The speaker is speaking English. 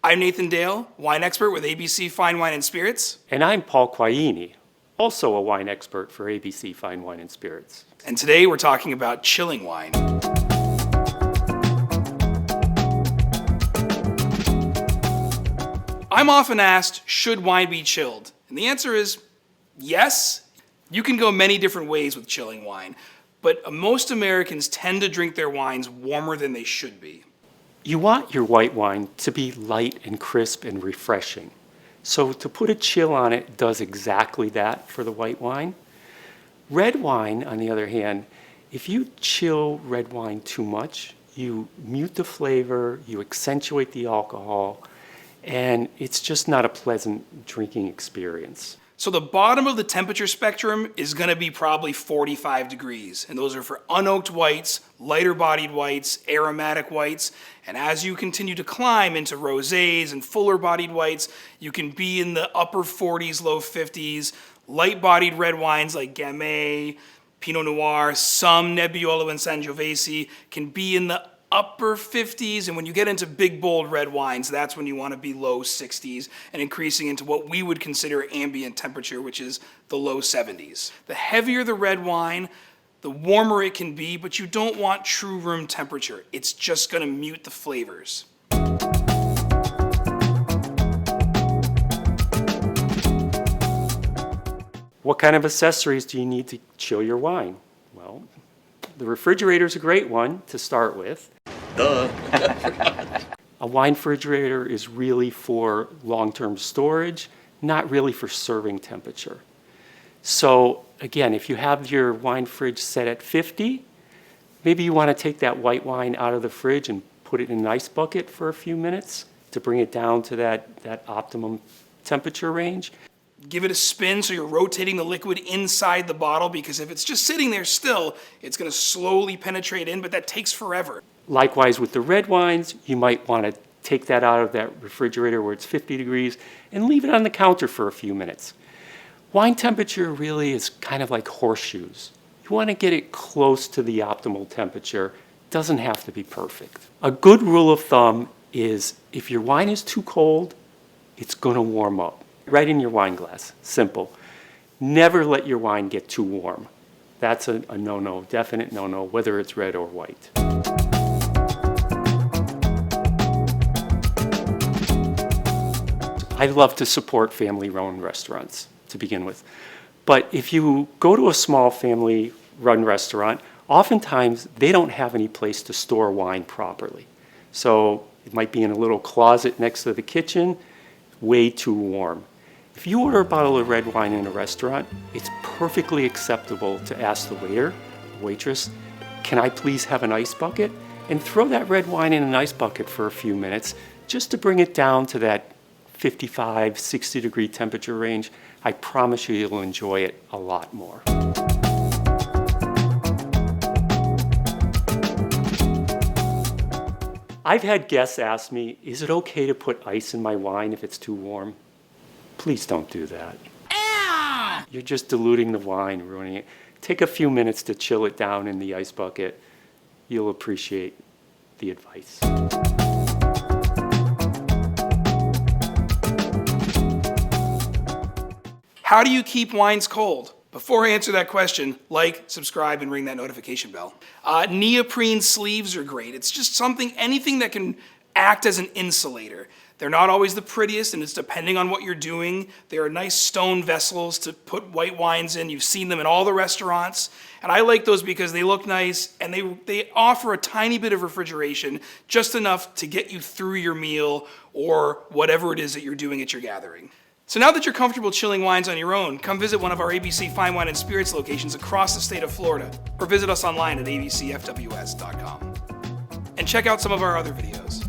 I'm Nathan Dale, wine expert with ABC Fine Wine and Spirits. And I'm Paul Quaini, also a wine expert for ABC Fine Wine and Spirits. And today we're talking about chilling wine. I'm often asked, should wine be chilled? And the answer is yes. You can go many different ways with chilling wine, but most Americans tend to drink their wines warmer than they should be. You want your white wine to be light and crisp and refreshing. So to put a chill on it does exactly that for the white wine. Red wine, on the other hand, if you chill red wine too much, you mute the flavor, you accentuate the alcohol, and it's just not a pleasant drinking experience. So the bottom of the temperature spectrum is going to be probably 45 degrees. And those are for unoaked whites, lighter bodied whites, aromatic whites. And as you continue to climb into rosés and fuller bodied whites, you can be in the upper 40s, low 50s. Light bodied red wines like Gamay, Pinot Noir, some Nebbiolo and Sangiovese can be in the upper 50s, and when you get into big, bold red wines, that's when you want to be low 60s and increasing into what we would consider ambient temperature, which is the low 70s. The heavier the red wine, the warmer it can be, but you don't want true room temperature. It's just going to mute the flavors. What kind of accessories do you need to chill your wine? Well, the refrigerator is a great one to start with. Duh. A wine refrigerator is really for long-term storage, not really for serving temperature. So again, if you have your wine fridge set at 50, maybe you want to take that white wine out of the fridge and put it in an ice bucket for a few minutes to bring it down to that optimum temperature range. Give it a spin so you're rotating the liquid inside the bottle, because if it's just sitting there still, it's going to slowly penetrate in, but that takes forever. Likewise with the red wines, you might want to take that out of that refrigerator where it's 50 degrees and leave it on the counter for a few minutes. Wine temperature really is kind of like horseshoes. You want to get it close to the optimal temperature. It doesn't have to be perfect. A good rule of thumb is if your wine is too cold, it's going to warm up. Right in your wine glass. Simple. Never let your wine get too warm. That's a no-no, definite no-no, whether it's red or white. I love to support family-run restaurants to begin with. But if you go to a small family-run restaurant, oftentimes they don't have any place to store wine properly. So it might be in a little closet next to the kitchen, way too warm. If you order a bottle of red wine in a restaurant, it's perfectly acceptable to ask the waiter, waitress, can I please have an ice bucket? And throw that red wine in an ice bucket for a few minutes just to bring it down to that 55, 60 degree temperature range. I promise you, you'll enjoy it a lot more. I've had guests ask me, is it okay to put ice in my wine if it's too warm? Please don't do that. You're just diluting the wine, ruining it. Take a few minutes to chill it down in the ice bucket. You'll appreciate the advice. How do you keep wines cold? Before I answer that question, like, subscribe, and ring that notification bell. Neoprene sleeves are great. It's just anything that can act as an insulator. They're not always the prettiest, and it's depending on what you're doing. They are nice stone vessels to put white wines in. You've seen them in all the restaurants. And I like those because they look nice, and they offer a tiny bit of refrigeration, just enough to get you through your meal or whatever it is that you're doing at your gathering. So now that you're comfortable chilling wines on your own, come visit one of our ABC Fine Wine and Spirits locations across the state of Florida, or visit us online at abcfws.com. And check out some of our other videos.